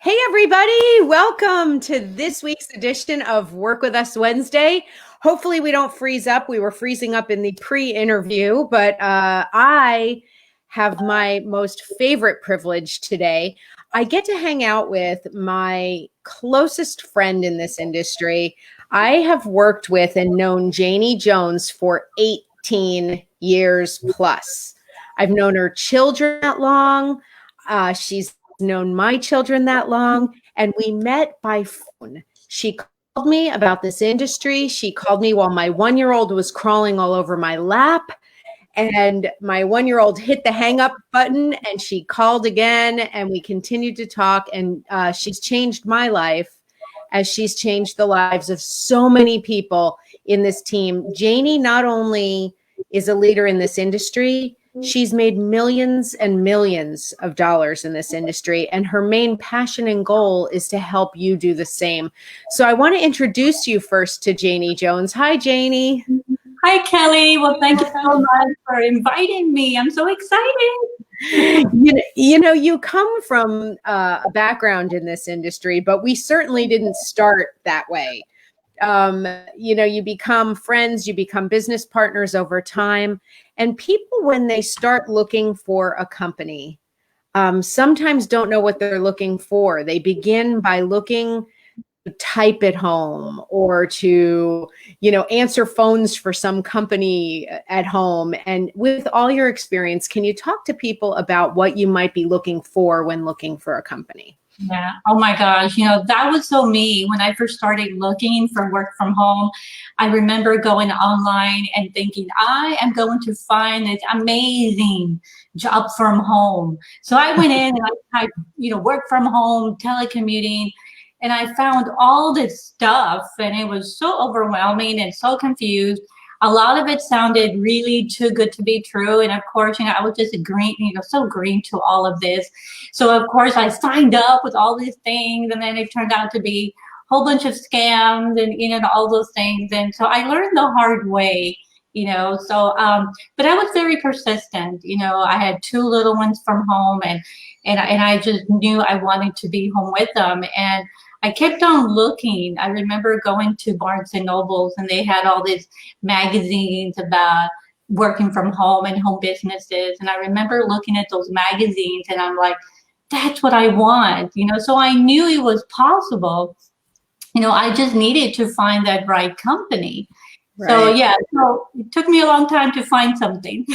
Hey, everybody. Welcome to this week's edition of Work With Us Wednesday. Hopefully, we don't freeze up. We were freezing up in the pre-interview, but I have my most favorite privilege today. I get to hang out with my closest friend in this industry. I have worked with and known Janie Jones for 18 years plus. I've known her children that long. She's known my children that long, and we met by phone. She called me about this industry. She called me while my 1-year-old was crawling all over my lap, and my 1-year-old hit the hang up button, and she called again, and we continued to talk, and she's changed my life as she's changed the lives of so many people in this team. Janie not only is a leader in this industry, she's made millions and millions of dollars in this industry, and her main passion and goal is to help you do the same. So I want to introduce you first to Janie Jones. Hi, Janie. Hi, Kelly. Well, thank you so much for inviting me. I'm so excited. You come from a background in this industry, but we certainly didn't start that way. You become friends, you become business partners over time. And people, when they start looking for a company, sometimes don't know what they're looking for. They begin by looking to type at home or to, answer phones for some company at home. And with all your experience, can you talk to people about what you might be looking for when looking for a company? Yeah. Oh my gosh. That was so me when I first started looking for work from home. I remember going online and thinking, I am going to find this amazing job from home. So I went in and I typed, work from home, telecommuting, and I found all this stuff, and it was so overwhelming and so confused. A lot of it sounded really too good to be true. And of course, I was just so green to all of this. So of course I signed up with all these things, and then it turned out to be a whole bunch of scams and, all those things. And so I learned the hard way, but I was very persistent. I had 2 little ones from home, and I just knew I wanted to be home with them. And I kept on looking. I remember going to Barnes and Nobles, and they had all these magazines about working from home and home businesses. And I remember looking at those magazines, and I'm like, that's what I want, so I knew it was possible. I just needed to find that right company. Right. So it took me a long time to find something.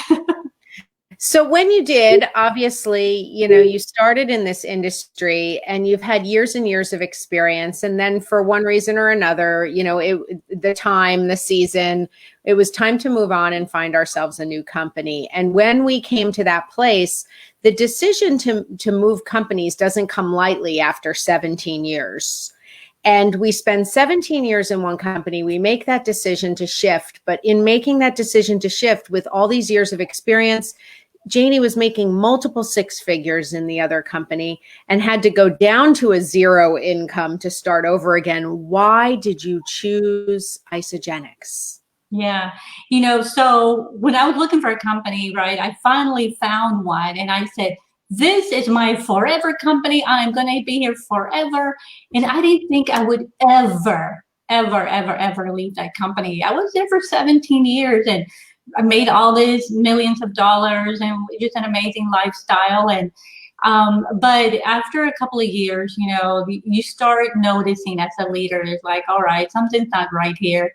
So when you did, obviously, you started in this industry and you've had years and years of experience. And then for one reason or another, the season, it was time to move on and find ourselves a new company. And when we came to that place, the decision to move companies doesn't come lightly after 17 years. And we spend 17 years in one company. We make that decision to shift. But in making that decision to shift with all these years of experience, Janie was making multiple 6 figures in the other company and had to go down to a 0 income to start over again. Why did you choose Isagenix? Yeah. So when I was looking for a company, right, I finally found one, and I said, this is my forever company. I'm going to be here forever. And I didn't think I would ever leave that company. I was there for 17 years, and I made all these millions of dollars, and just an amazing lifestyle. And but after a couple of years, you start noticing as a leader, it's like, all right, something's not right here.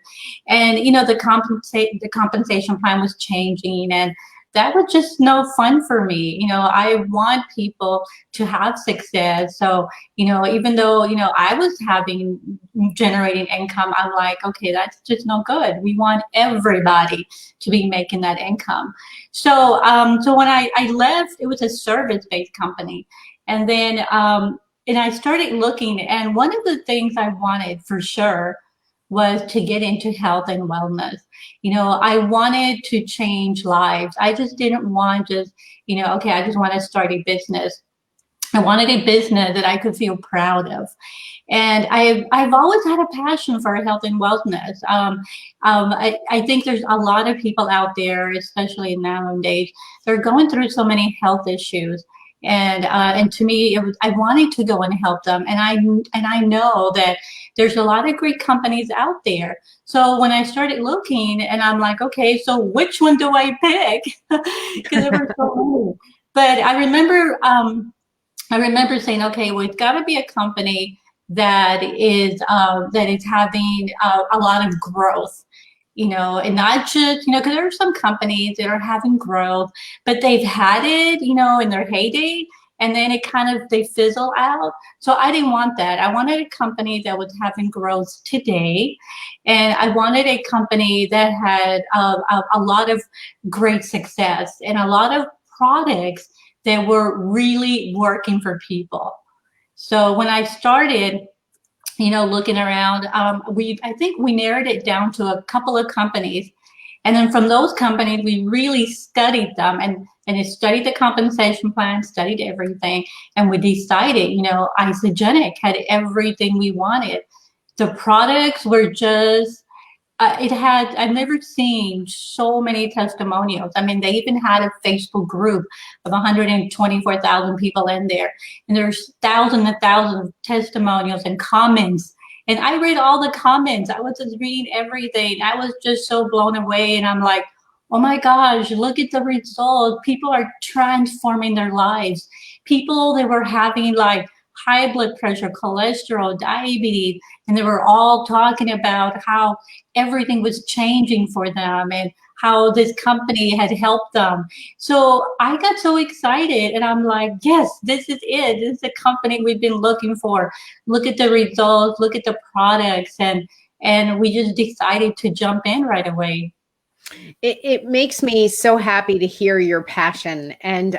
And the compensation plan was changing, and that was just no fun for me. I want people to have success. So, even though, I was generating income, I'm like, okay, that's just no good. We want everybody to be making that income. So, so when I left, it was a service-based company. And then, and I started looking, and one of the things I wanted for sure was to get into health and wellness. I wanted to change lives. I just didn't want just, okay, I just want to start a business. I wanted a business that I could feel proud of. And I've always had a passion for health and wellness. I think there's a lot of people out there, especially nowadays, they're going through so many health issues. And to me, I wanted to go and help them, and I know that there's a lot of great companies out there. So when I started looking, and I'm like, okay, so which one do I pick? Because there were so many. But I remember saying, okay, well, it's got to be a company that is having a lot of growth, and not just, because there are some companies that are having growth, but they've had it, in their heyday, and then it kind of, they fizzle out. So I didn't want that. I wanted a company that was having growth today, and I wanted a company that had a lot of great success and a lot of products that were really working for people. So when I started, looking around, I think we narrowed it down to a couple of companies. And then from those companies, we really studied them and studied the compensation plan, studied everything. And we decided, Isogenic had everything we wanted. The products were just, I've never seen so many testimonials. I mean, they even had a Facebook group of 124,000 people in there. And there's thousands and thousands of testimonials and comments. And I read all the comments. I was just reading everything. I was just so blown away. And I'm like, oh my gosh, look at the results. People are transforming their lives. People that were having like high blood pressure, cholesterol, diabetes, and they were all talking about how everything was changing for them and how this company had helped them. So I got so excited, and I'm like, yes, this is it. This is the company we've been looking for. Look at the results, look at the products, and we just decided to jump in right away. It makes me so happy to hear your passion and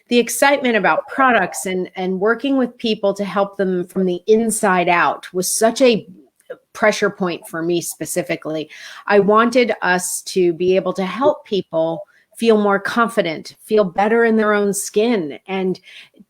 the excitement about products and working with people to help them from the inside out was such a pressure point for me specifically. I wanted us to be able to help people feel more confident, feel better in their own skin. And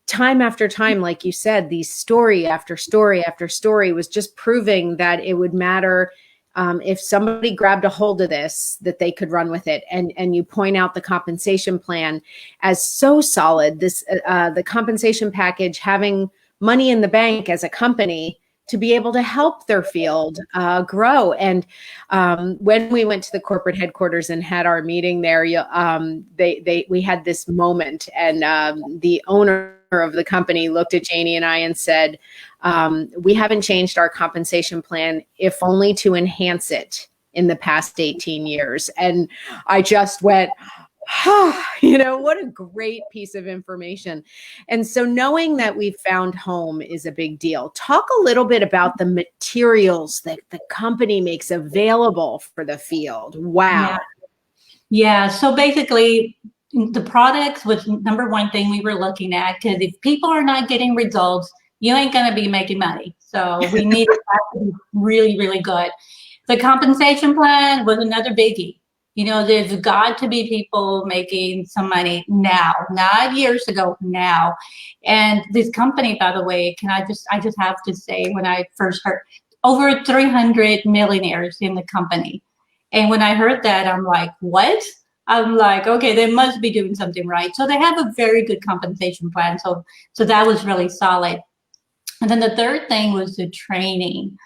time after time, like you said, these story after story after story was just proving that it would matter. If somebody grabbed a hold of this, that they could run with it. And you point out the compensation plan as so solid. The compensation package, having money in the bank as a company to be able to help their field grow. And when we went to the corporate headquarters and had our meeting there, we had this moment, and the owner of the company looked at Janie and I and said, we haven't changed our compensation plan, if only to enhance it in the past 18 years. And I just went, what a great piece of information. And so knowing that we've found home is a big deal. Talk a little bit about the materials that the company makes available for the field. Wow. Yeah. So basically, the products was number one thing we were looking at, because if people are not getting results, you ain't going to be making money. So we needed that to be really, really good. The compensation plan was another biggie. There's got to be people making some money now, not years ago, now. And this company, by the way, I just have to say, when I first heard, over 300 millionaires in the company. And when I heard that, I'm like, what? I'm like, okay, they must be doing something right. So they have a very good compensation plan. So that was really solid. And then the third thing was the training.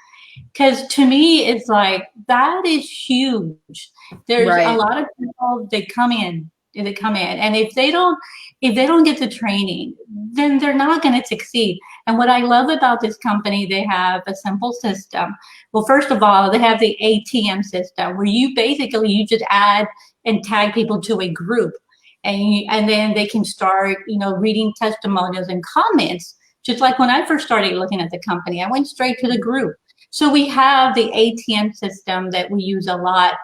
Because to me, it's like, that is huge. There's a lot of people, they come in, and if they don't get the training, then they're not going to succeed. And what I love about this company, they have a simple system. Well, first of all, they have the ATM system, where you just add and tag people to a group, and then they can start, reading testimonials and comments. Just like when I first started looking at the company, I went straight to the group. So we have the ATM system that we use a lot.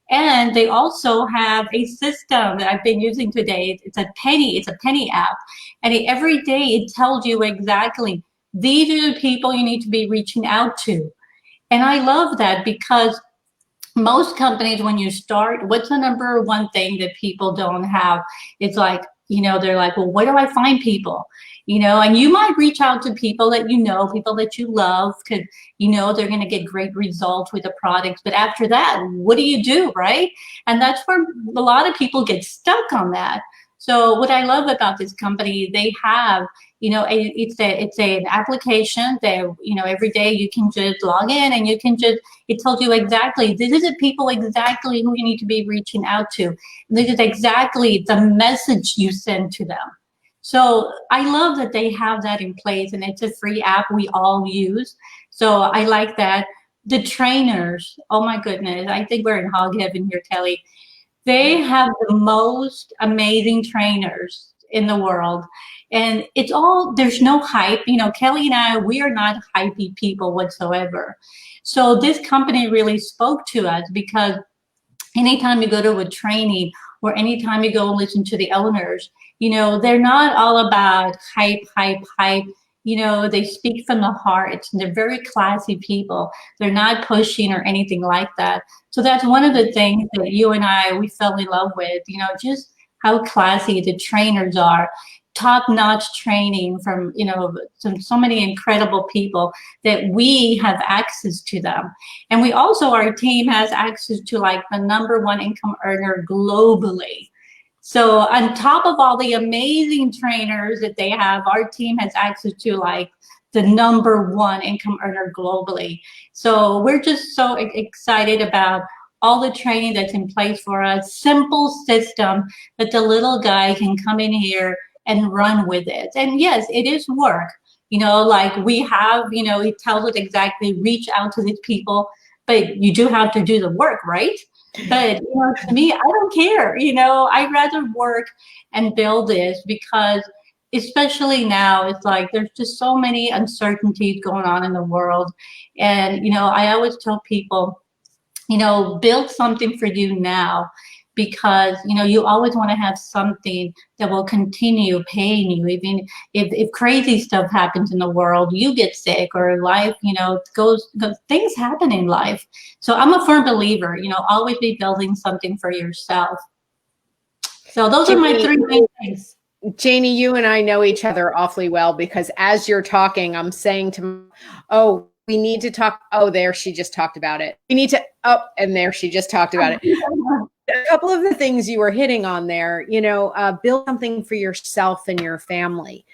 And they also have a system that I've been using today. It's a penny app. And every day it tells you exactly, these are the people you need to be reaching out to. And I love that, because most companies, when you start, what's the number one thing that people don't have? It's like, they're like, well, where do I find people? And you might reach out to people that people that you love, because they're going to get great results with the products. But after that, what do you do, right? And that's where a lot of people get stuck on that. So what I love about this company, they have, it's an application that, every day you can just log in and you can just, it tells you exactly, this is the people exactly who you need to be reaching out to. And this is exactly the message you send to them. So I love that they have that in place, and it's a free app we all use. So I like that. The trainers, oh my goodness, I think we're in hog heaven here, Kelly. They have the most amazing trainers in the world. And it's all, there's no hype. Kelly and I, we are not hypey people whatsoever. So this company really spoke to us, because anytime you go to a training or anytime you go and listen to the owners, they're not all about hype, hype, hype. They speak from the heart. They're very classy people. They're not pushing or anything like that. So that's one of the things that you and I, we fell in love with, just how classy the trainers are. Top-notch training from, so many incredible people that we have access to them. And we also, our team has access to like the #1 income earner globally. So on top of all the amazing trainers that they have, our team has access to like the #1 income earner globally. So we're just so excited about all the training that's in place for us. Simple system that the little guy can come in here and run with it. And yes, it is work. Like we have, it tells us exactly, reach out to these people, but you do have to do the work, right? But to me, I don't care. I'd rather work and build this, because especially now, it's like there's just so many uncertainties going on in the world. And I always tell people, build something for you now, because you always want to have something that will continue paying you, even if crazy stuff happens in the world, you get sick, or life goes, things happen in life. So I'm a firm believer, always be building something for yourself. So those are my 3 main things. Janie, you and I know each other awfully well, because as you're talking, I'm saying to, oh, we need to talk. Oh, there, she just talked about it. We need to, oh, and there, she just talked about it. A couple of the things you were hitting on there, build something for yourself and your family.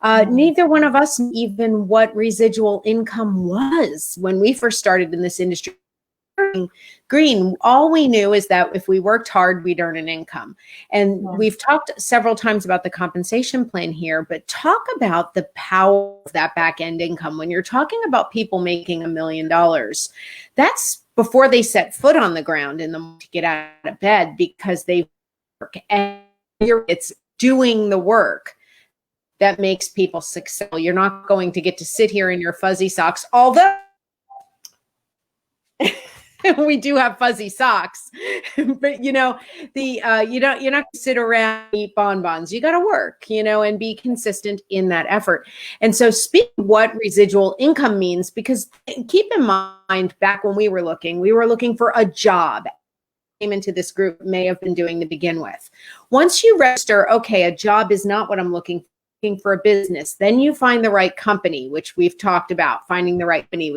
Neither one of us knew even what residual income was when we first started in this industry. Green, all we knew is that if we worked hard, we'd earn an income. And we've talked several times about the compensation plan here, but talk about the power of that back end income. When you're talking about people making $1 million, that's before they set foot on the ground in the morning to get out of bed, because they work, and it's doing the work that makes people successful. You're not going to get to sit here in your fuzzy socks, although we do have fuzzy socks, but you're not going to sit around and eat bonbons. You got to work, and be consistent in that effort. And so speak what residual income means, because keep in mind, back when we were looking for a job. Came into this group may have been doing to begin with. Once you register, okay, a job is not what I'm looking for a business. Then you find the right company, which we've talked about, finding the right company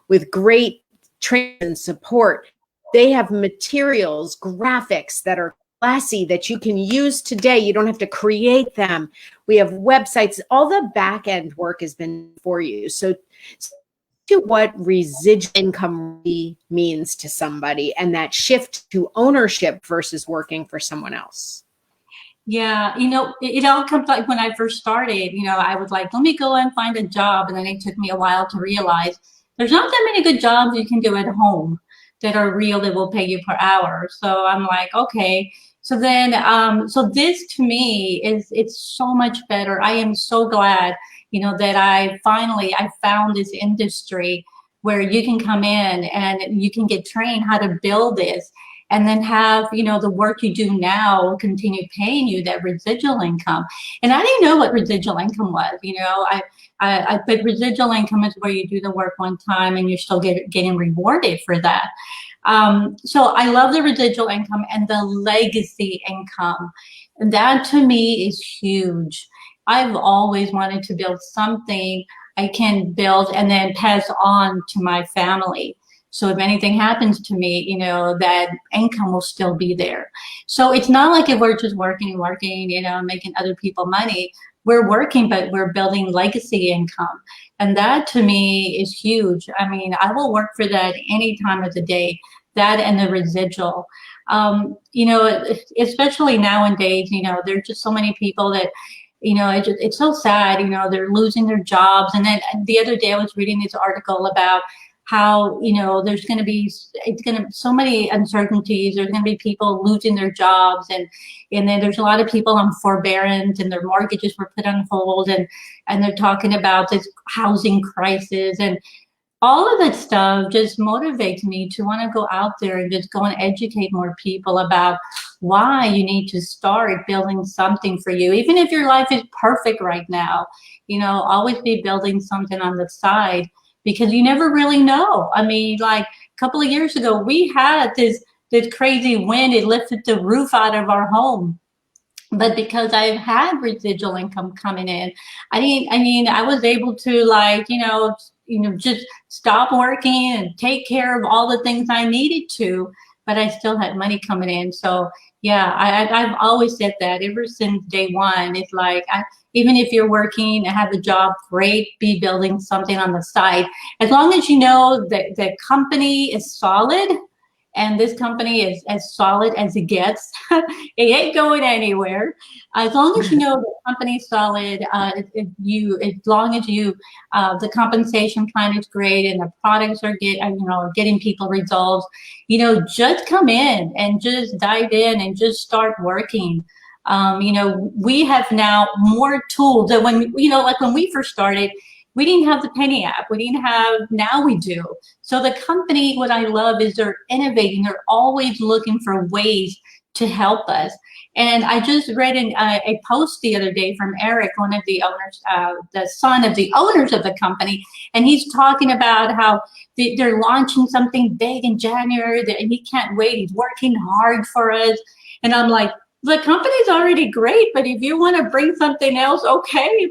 with great training and support. They have materials, graphics that are classy that you can use today. You don't have to create them. We have websites. All the back end work has been for you. So to what residual income really means to somebody, and that shift to ownership versus working for someone else. Yeah, it all comes like when I first started, I was like, let me go and find a job. And then it took me a while to realize there's not that many good jobs you can do at home that are real, that will pay you per hour. So I'm like, okay. So then, so this to me it's so much better. I am so glad, that I found this industry where you can come in and you can get trained how to build this, and then have, the work you do now continue paying you that residual income. And I didn't know what residual income was. I but residual income is where you do the work one time and you're still getting rewarded for that. So I love the residual income and the legacy income. That to me is huge. I've always wanted to build something I can build and then pass on to my family. So if anything happens to me, that income will still be there. So it's not like if we're just working and working, making other people money. We're working, but we're building legacy income. And that to me is huge. I mean, I will work for that any time of the day, that and the residual. Especially nowadays, there's just so many people that, it's so sad, they're losing their jobs. And then the other day I was reading this article about how, there's going to be, so many uncertainties. There's going to be people losing their jobs. And then there's a lot of people on forbearance and their mortgages were put on hold. And they're talking about this housing crisis. And all of that stuff just motivates me to want to go out there and just go and educate more people about why you need to start building something for you. Even if your life is perfect right now, always be building something on the side, because you never really know. I mean, like a couple of years ago, we had this crazy wind. It lifted the roof out of our home. But because I've had residual income coming in, I was able to just stop working and take care of all the things I needed to, but I still had money coming in. So yeah, I've always said that ever since day one. It's like, even if you're working and have a job, great, be building something on the side. As long as you know that the company is solid, and this company is as solid as it gets. It ain't going anywhere. As long as you know the company's solid, as long as the compensation plan is great and the products are getting people results, just come in and just dive in and just start working. We have now more tools that like when we first started, we didn't have the Penny app. Now we do. So the company, what I love is they're innovating. They're always looking for ways to help us. And I just read a post the other day from Eric, one of the owners, the son of the owners of the company. And he's talking about how they're launching something big in January and he can't wait. He's working hard for us. And I'm like, the company's already great, but if you want to bring something else, okay.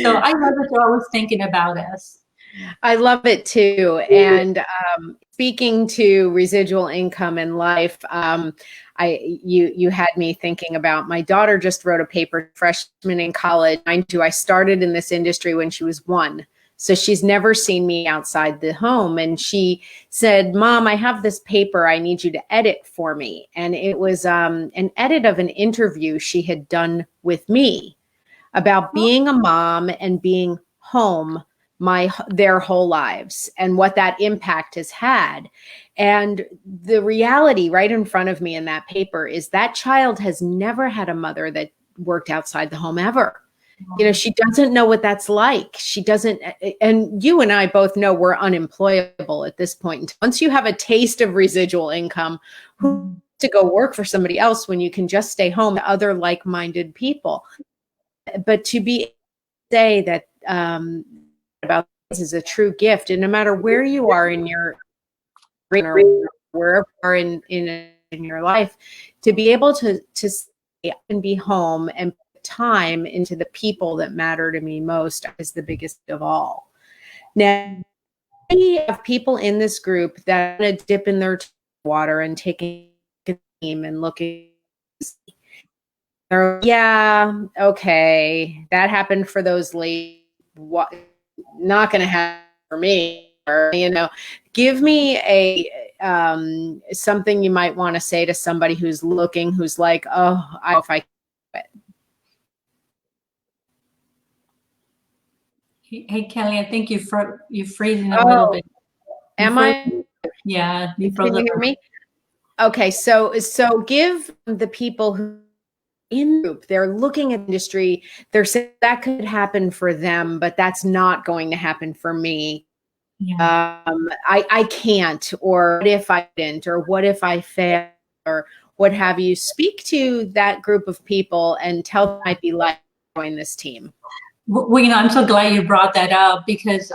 So I love that you're always thinking about us. I love it too. And speaking to residual income in life, you had me thinking about my daughter just wrote a paper, freshman in college. Mind you, I started in this industry when she was 1. So she's never seen me outside the home. And she said, Mom, I have this paper I need you to edit for me. And it was an edit of an interview she had done with me about being a mom and being home their whole lives and what that impact has had. And the reality right in front of me in that paper is that child has never had a mother that worked outside the home ever. She doesn't know what that's like. She doesn't, and you and I both know we're unemployable at this point. Once you have a taste of residual income, who to go work for somebody else when you can just stay home to other like-minded people? But to be say that about this is a true gift, and no matter where you are in your or wherever you are in your life, to be able to stay and be home and put time into the people that matter to me most is the biggest of all. Now, we have people in this group that are dip in their water and taking a team and looking. Yeah, okay, that happened for those ladies. What? Not going to happen for me. Or, give me a something you might want to say to somebody who's looking, who's like, oh, I don't know if I can do it. Hey Kelly, I think you're freezing a little bit. Am I? Yeah, you froze. Can you hear me? Okay, so give the people who in group, they're looking at industry, they're saying that could happen for them, but that's not going to happen for me. Yeah. I can't, or what if I didn't, or what if I fail, or what have you. Speak to that group of people and tell them it might be like join this team. Well, I'm so glad you brought that up because,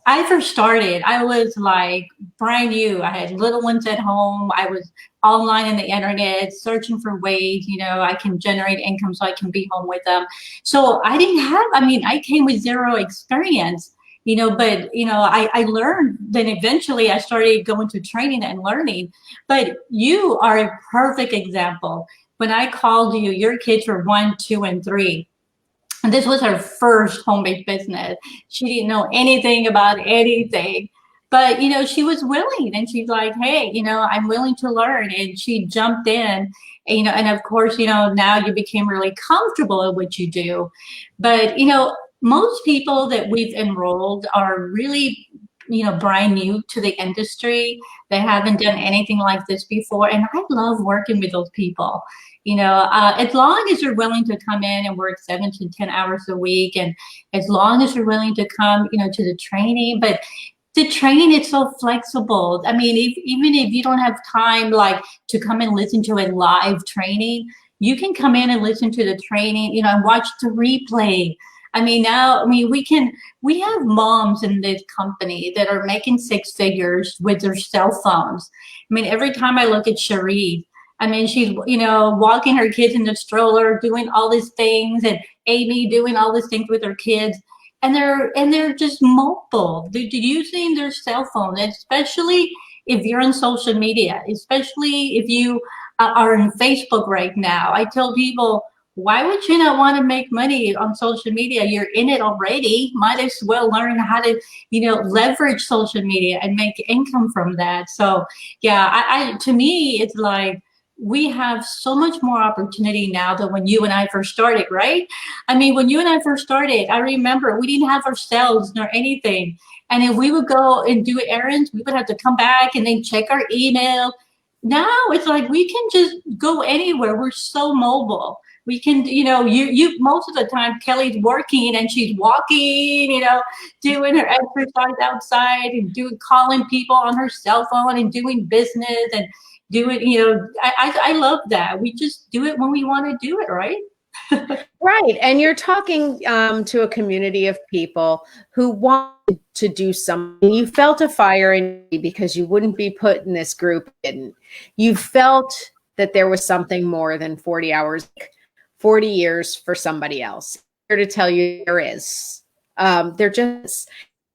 I first started, I was like brand new. I had little ones at home. I was online in the internet, searching for ways, I can generate income so I can be home with them. So I came with zero experience. but I learned, then eventually I started going to training and learning. But you are a perfect example. When I called you, your kids were 1, 2, and 3. And this was her first home-based business. She didn't know anything about anything. But, she was willing, and she's like, hey, I'm willing to learn. And she jumped in, and of course, now you became really comfortable at what you do. But, most people that we've enrolled are really, brand new to the industry. They haven't done anything like this before. And I love working with those people. As long as you're willing to come in and work 7 to 10 hours a week, and as long as you're willing to come, to the training, but the training is so flexible. I mean, even if you don't have time, like, to come and listen to a live training, you can come in and listen to the training, and watch the replay. We have moms in this company that are making 6 figures with their cell phones. Every time I look at Cherie, she's, walking her kids in the stroller, doing all these things, and Amy doing all these things with her kids. And they're just mobile. They're using their cell phone, especially if you're on social media, especially if you are on Facebook right now. I tell people, why would you not want to make money on social media? You're in it already. Might as well learn how to, leverage social media and make income from that. So yeah, to me, it's like, we have so much more opportunity now than when you and I first started, right? When you and I first started, I remember we didn't have our cells nor anything. And if we would go and do errands, we would have to come back and then check our email. Now it's like we can just go anywhere. We're so mobile. We can, you most of the time Kelly's working and she's walking, doing her exercise outside and calling people on her cell phone and doing business and doing, I love that. We just do it when we want to do it, right? Right. And you're talking to a community of people who wanted to do something. You felt a fire in you because you wouldn't be put in this group. You felt that there was something more than 40 hours, 40 years for somebody else. I'm here to tell you there is. There just,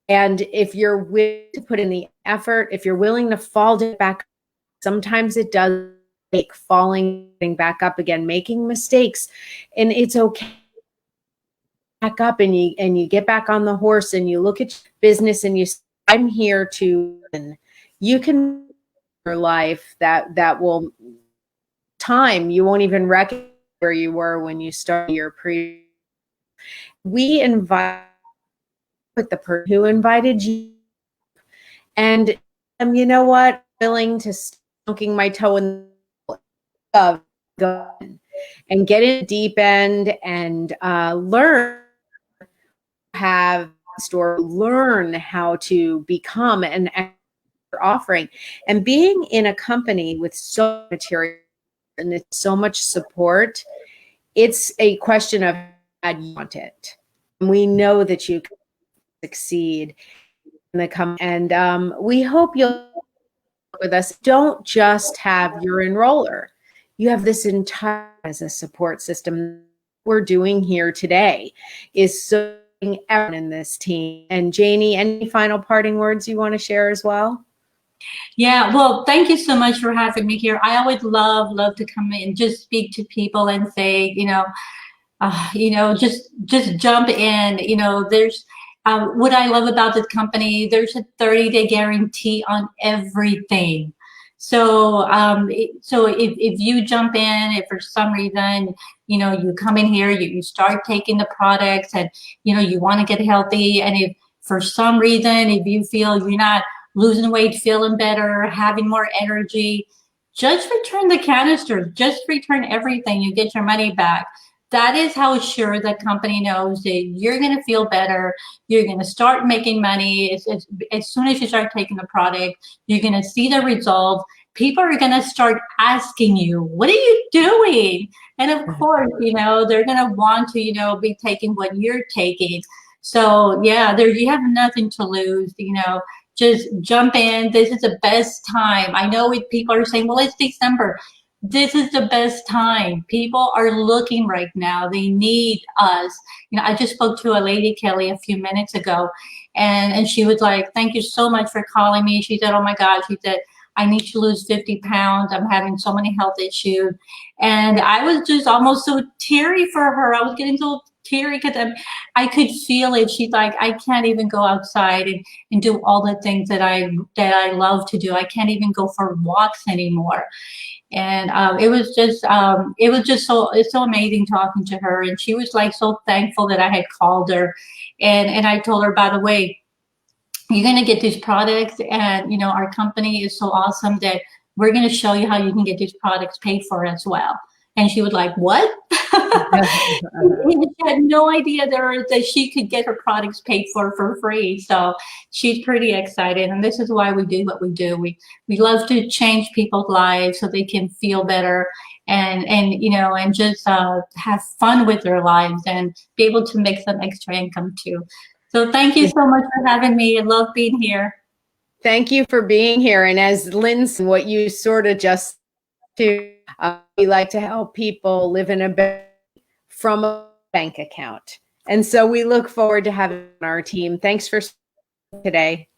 and if you're willing to put in the effort, if you're willing to fall back, sometimes it does take falling, getting back up again, making mistakes, and it's okay. Back up and you get back on the horse and you look at business and you say, I'm here to, and you can your life that will time you won't even recognize where you were when you started your we invite with the person who invited you, and you know what, willing to smoking my toe in the and get in deep end and learn learn how to become an offering, and being in a company with so much material and so much support. It's a question of how you want it. We know that you can succeed in the company, and we hope you'll work with us. Don't just have your enroller. You have this entire as a support system. We're doing here today is so everyone in this team. And Janie, any final parting words you want to share as well? Yeah, well, thank you so much for having me here. I always love to come in and just speak to people and say, just jump in. There's what I love about this company. There's a 30-day guarantee on everything. So, if you jump in, if for some reason, you come in here, you start taking the products, and you want to get healthy, and if for some reason, if you feel you're not losing weight, feeling better, having more energy, just return the canister, just return everything. You get your money back. That is how sure the company knows that you're going to feel better. You're going to start making money. As soon as you start taking the product, you're going to see the results. People are going to start asking you, what are you doing? And of course, they're going to want to, be taking what you're taking. So yeah, you have nothing to lose, just jump in. This is the best time. I know people are saying, well, it's December. this is the best time. People are looking right now. They need us. I just spoke to a lady, Kelly, a few minutes ago, and she was like, "Thank you so much for calling me." She said, "Oh my God," she said, "I need to lose 50 pounds. I'm having so many health issues." And I was just almost so teary for her. I was getting so teary because I could feel it. She's like, "I can't even go outside and do all the things that I love to do. I can't even go for walks anymore." And it was just so it's so amazing talking to her, and she was like so thankful that I had called her, and I told her, by the way, you're going to get these products, and our company is so awesome that we're going to show you how you can get these products paid for as well. And she was like, what? She had no idea that she could get her products paid for free. So she's pretty excited, and this is why we do what we do. We love to change people's lives so they can feel better, and just have fun with their lives and be able to make some extra income too. So thank you so much for having me. I love being here. Thank you for being here. And as Lynn, what you sort of just to, we like to help people live in a better from a bank account. And so we look forward to having our team. Thanks for today.